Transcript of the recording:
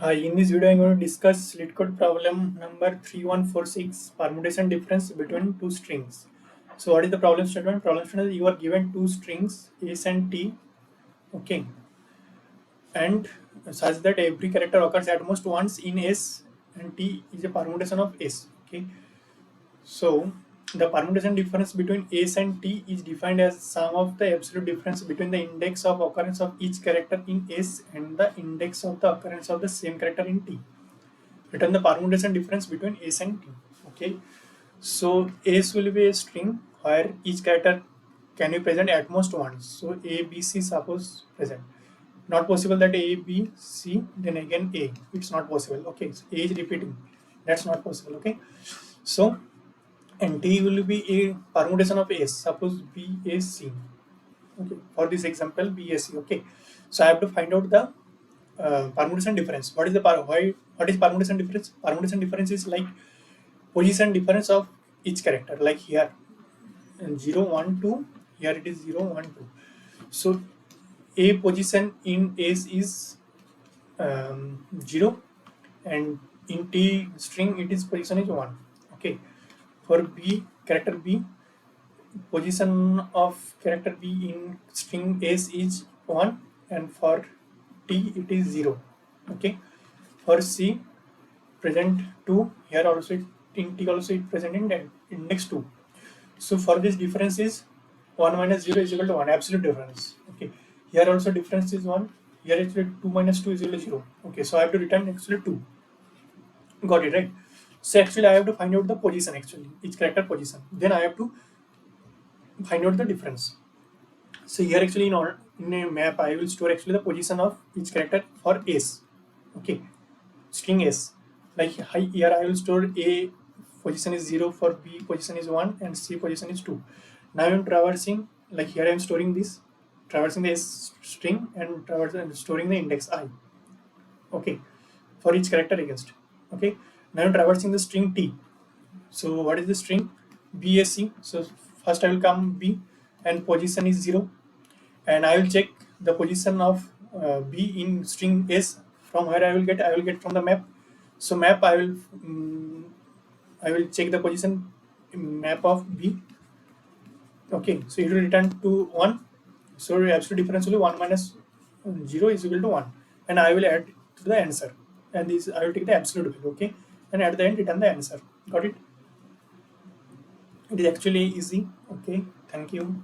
Hi, in this video, I'm going to discuss LeetCode problem number 3146, permutation difference between two strings. So, what is the problem statement? Problem statement is you are given two strings S and T, okay, and such that every character occurs at most once in S and T is a permutation of S, okay. So, the permutation difference between S and T is defined as sum of the absolute difference between the index of occurrence of each character in S and the index of the occurrence of the same character in T. Return the permutation difference between S and T. Okay, so S will be a string where each character can be present at most once. So A, B, C suppose present. Not possible that A, B, C, then again A. It's not possible. Okay, so A is repeating. That's not possible. Okay, so and T will be a permutation of S. Suppose B, A, C. Okay, for this example, B, A, C. Okay, so I have to find out the permutation difference. What is the why? What is permutation difference? Permutation difference is like position difference of each character. Like here, 0, 1, 2. Here it is 0, 1, 2. So A position in S is 0, and in T string it is position is 1. Okay. For B character B, position of character B in string S is 1, and for T it is 0. Okay. For C, present 2. Here also in T also it present in index 2. So for this difference is 1 minus 0 is equal to 1, absolute difference. Okay. Here also difference is 1. Here actually 2 minus 2 is equal to 0. Okay, so I have to return actually 2. Got it, right? So actually I have to find out the position actually, each character position. Then I have to find out the difference. So here actually in a map I will store actually the position of each character for S. Okay, string S. Like here I will store A position is 0, for B position is 1, and C position is 2. Now I'm traversing, like here I'm storing this, traversing the S string and storing the index I. Okay, for each character against. Okay, now I'm traversing the string T. So what is the string? BAC. So first I will come B and position is 0, and I will check the position of B in string S. From where I will get from the map. So map I will check the position map of B. Okay, so it will return to 1. So absolute difference will be 1 minus 0 is equal to 1, and I will add to the answer, and this I will take the absolute value. Okay, and at the end return the answer. Got it? It is actually easy. Okay, thank you.